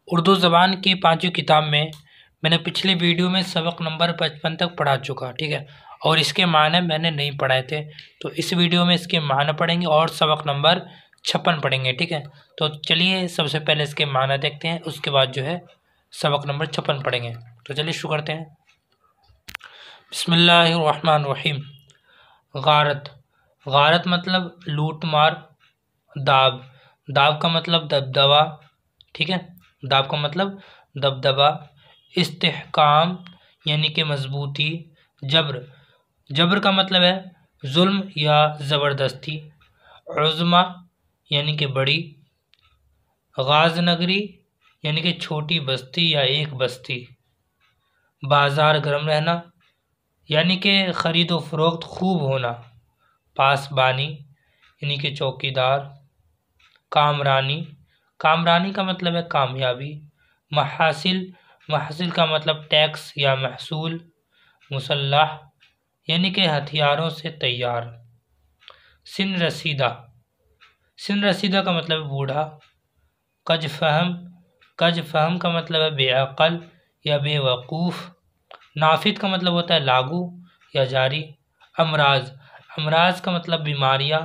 उर्दू ज़बान की 5वीं किताब में मैंने पिछले वीडियो में सबक नंबर 55 तक पढ़ा चुका, ठीक है। और इसके माने मैंने नहीं पढ़ाए थे, तो इस वीडियो में इसके माने पढ़ेंगे और सबक नंबर 56 पढ़ेंगे, ठीक है। तो चलिए सबसे पहले इसके माने देखते हैं, उसके बाद जो है सबक नंबर 56 पढ़ेंगे। तो चलिए शुरू करते हैं। बिस्मिल्लाहिर्रहमानिर्रहीम। गारत, गारत मतलब लूट मार। दाब, दाब का मतलब दबदबा, ठीक है। दाब का मतलब दबदबा। इस्तेहकाम यानी कि मजबूती। जबर, जबर का मतलब है जुल्म या ज़बरदस्ती। उज़्मा यानी कि बड़ी। गाज़नगरी यानी कि छोटी बस्ती या एक बस्ती। बाज़ार गर्म रहना यानी कि ख़रीद व फ़रोख्त खूब होना। पासबानी यानी कि चौकीदार। कामरानी, कामरानी का मतलब है कामयाबी। महासिल, महासिल का मतलब टैक्स या महसूल। मुसल्लाह यानी कि हथियारों से तैयार। सिन रसीदा, सिन रसीदा का मतलब है बूढ़ा। कज फहम, कज फहम का मतलब है बेअक़ल या बेवकूफ़। नाफिद का मतलब होता है लागू या जारी। अमराज, अमराज का मतलब बीमारियां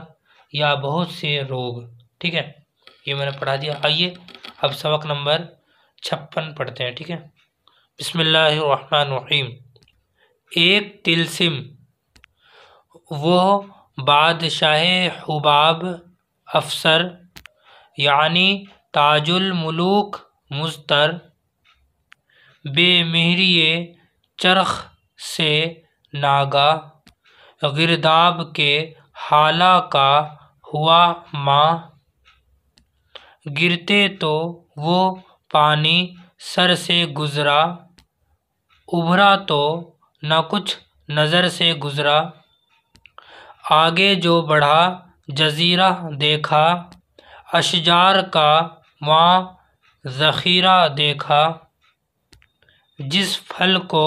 या बहुत से रोग, ठीक है। ये मैंने पढ़ा दिया। आइए अब सबक नंबर 56 पढ़ते हैं, ठीक है। बिस्मिल्लाहिर्रहमानिर्रहीम। एक तिलसिम, वो बादशाह हुबाब अफसर यानी ताजुल मुलूक मुज़तर, बेमिहरिए चरख से नागा, गिरदाब के हाला का हुआ माँ, गिरते तो वो पानी सर से गुजरा, उभरा तो न कुछ नज़र से गुजरा, आगे जो बढ़ा जजीरा देखा, अशजार का वहाँ ज़ख़ीरा देखा, जिस फल को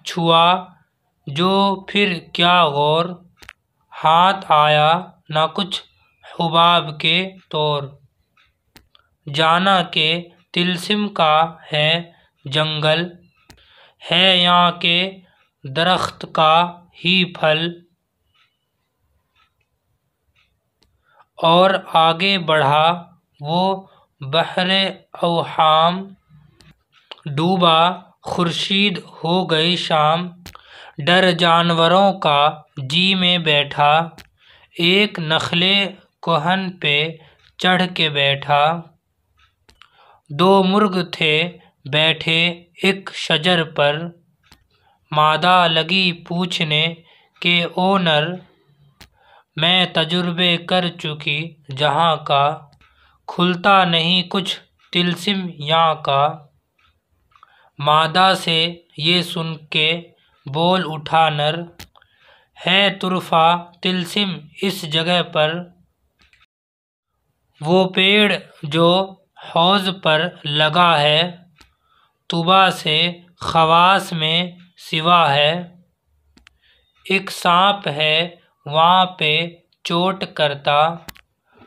छुआ जो फिर क्या गौर, हाथ आया ना कुछ हुबाब के तौर, जाना के तिलसिम का है जंगल, है यहाँ के दरख्त का ही फल, और आगे बढ़ा वो बहरे अवहाम, डूबा खुर्शीद हो गई शाम, डर जानवरों का जी में बैठा, एक नखले कोहन पे चढ़ के बैठा, दो मुर्ग थे बैठे एक शजर पर, मादा लगी पूछने के ओ नर, मैं तजुर्बे कर चुकी जहाँ का, खुलता नहीं कुछ तिलसिम यहाँ का, मादा से ये सुन के बोल उठा नर, है तुरफा तिलसिम इस जगह पर, वो पेड़ जो हौज़ पर लगा है, तुबा से खवास में सिवा है, एक सांप है वहाँ पे चोट करता,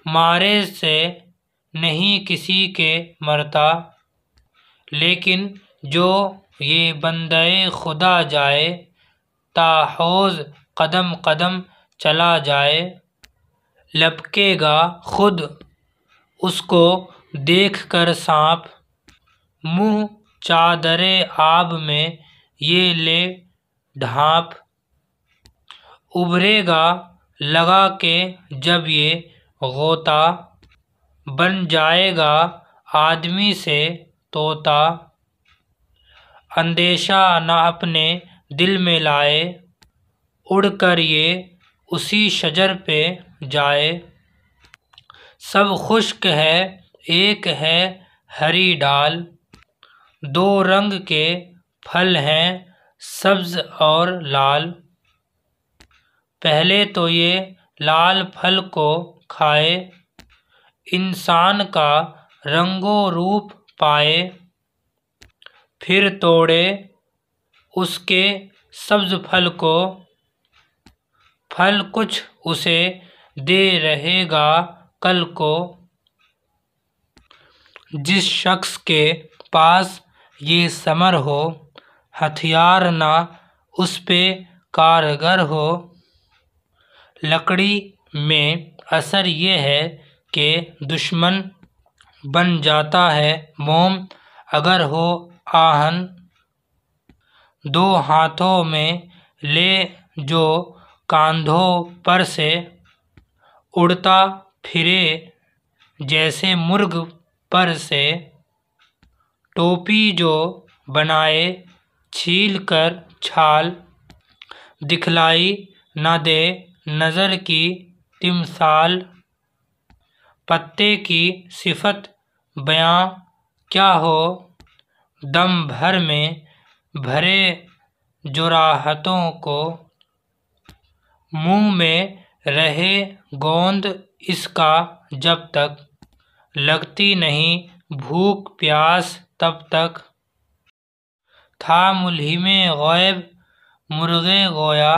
मारे से नहीं किसी के मरता, लेकिन जो ये बंदे खुदा जाए, ता हौज़ कदम कदम चला जाए, लपकेगा खुद उसको देख कर सांप, मुँह चादरे आब में ये ले ढाँप, उभरेगा लगा के जब ये गोता, बन जाएगा आदमी से तोता, अंदेशा न अपने दिल में लाए, उड़कर ये उसी शजर पे जाए, सब खुश्क है एक है हरी डाल, दो रंग के फल हैं सब्ज और लाल, पहले तो ये लाल फल को खाए, इंसान का रंगो रूप पाए, फिर तोड़े उसके सब्ज फल को, फल कुछ उसे दे रहेगा कल को, जिस शख्स के पास ये समर हो, हथियार ना उस पे कारगर हो। लकड़ी में असर ये है कि दुश्मन बन जाता है मोम अगर हो आहन। दो हाथों में ले जो कांधों पर से, उड़ता फिरे जैसे मुर्ग पर से। टोपी जो बनाए छील कर छाल, दिखलाई न दे नज़र की तिमसाल। पत्ते की सिफत बयां क्या हो, दम भर में भरे जो राहतों को। मुंह में रहे गोंद इसका जब तक, लगती नहीं भूख प्यास तब तक। था मुल्हिमे गैब मुर्गे गोया,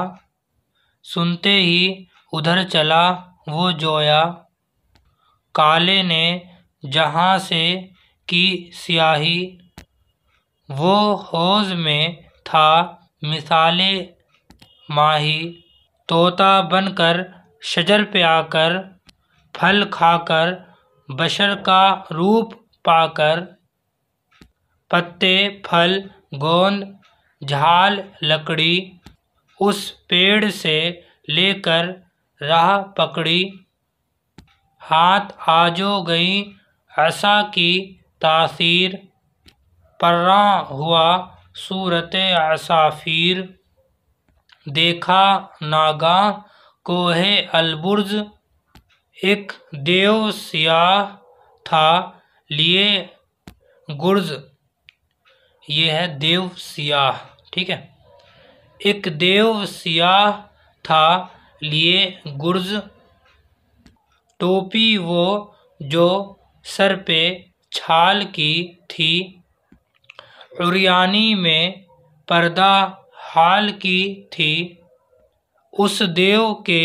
सुनते ही उधर चला वो जोया। काले ने जहाँ से की स्याही, वो हौज में था मिसाले माही। तोता बनकर शजर पे आकर, फल खाकर बशर का रूप पाकर। पत्ते फल गोंद झाल लकड़ी, उस पेड़ से लेकर राह पकड़ी। हाथ आजो गई असा की तासीर, पर्रा हुआ सूरते असाफीर। देखा नागाह कोहे अलबुर्ज, एक देव सियाह था लिए गुर्ज। ये है देव सियाह, ठीक है। एक देव सियाह था लिए गुर्ज, टोपी वो जो सर पे छाल की थी। उरियानी में पर्दा हाल की थी, उस देव के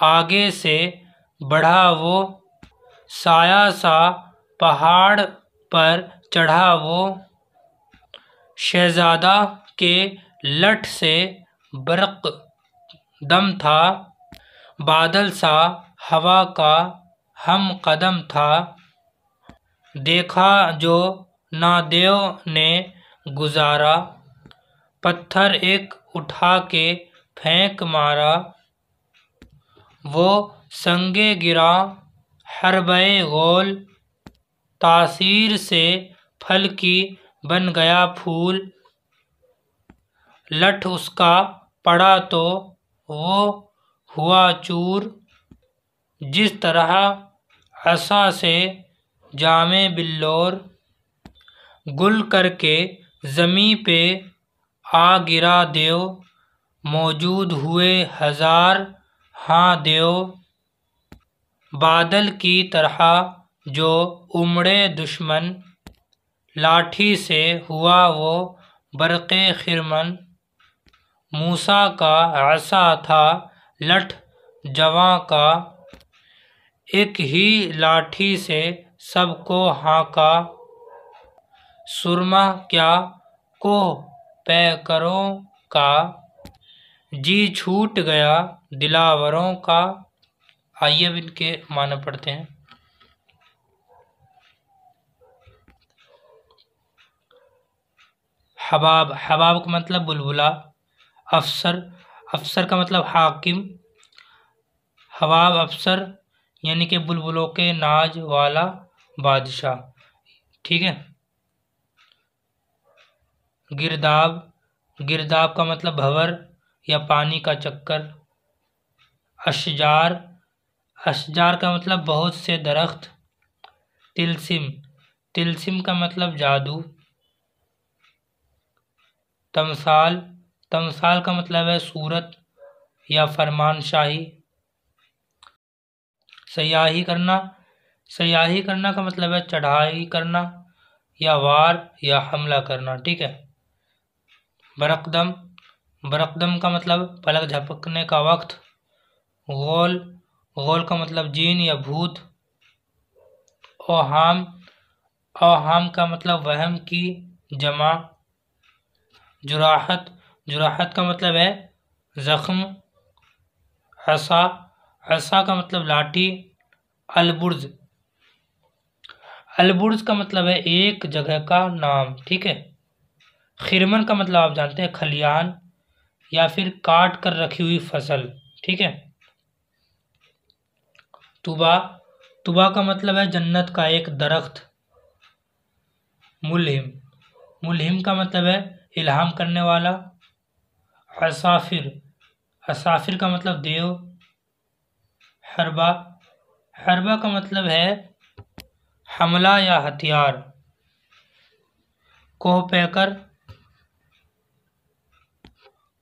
आगे से बढ़ा वो। साया सा पहाड़ पर चढ़ा वो, शहजादा के लठ से बर्क दम था। बादल सा हवा का हम कदम था, देखा जो नादेव ने गुजारा। पत्थर एक उठा के फेंक मारा, वो संगे गिरा हरबे गोल। तासीर से फल की बन गया फूल, लठ उसका पड़ा तो वो हुआ चूर। जिस तरह असा से जामे बिल्लोर, गुल करके ज़मीं पे आ गिरा देव। मौजूद हुए हजार हाँ देव, बादल की तरह जो उमड़े दुश्मन। लाठी से हुआ वो बरक़े खिरमन, मूसा का असा था लठ जवां का। एक ही लाठी से सबको हाँका, सुरमा क्या कोह पैकरों का। जी छूट गया दिलावरों का। आइए अब इनके माने पढ़ते हैं। हबाब, हबाब का मतलब बुलबुला। अफसर, अफसर का मतलब हाकिम। हबाब अफसर यानी कि बुलबुलों के नाज वाला बादशाह, ठीक है। गिरदाब, गिरदाब का मतलब भंवर या पानी का चक्कर। अशजार, अशजार का मतलब बहुत से दरख्त। तिलसिम, तिलसिम का मतलब जादू। तमसाल, तमसाल का मतलब है सूरत या फरमानशाही। सयाही करना, सयाही करना का मतलब है चढ़ाई करना या वार या हमला करना, ठीक है। बरकदम, बरकदम का मतलब पलक झपकने का वक्त। गोल, गोल का मतलब जीन या भूत। ओहाम, अवहाम का मतलब वहम की जमा। जुराहत, जुराहत का मतलब है जख्म। असा, असा का मतलब लाठी। अलबुर्ज, अलबुर्ज का मतलब है एक जगह का नाम, ठीक है। खिरमन का मतलब आप जानते हैं खलियान या फिर काट कर रखी हुई फसल, ठीक है। तुबा, तुबा का मतलब है जन्नत का एक दरख्त। मुल्हिम, मुल्हिम का मतलब है इल्हाम करने वाला। असाफिर, असाफिर का मतलब देव। हरबा, हरबा का मतलब है हमला या हथियार। कोहपैकर,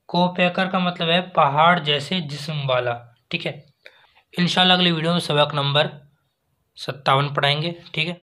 कोहपैकर का मतलब है पहाड़ जैसे जिस्म वाला, ठीक है। इंशाल्लाह अगली वीडियो में सबक नंबर 57 पढ़ाएंगे, ठीक है।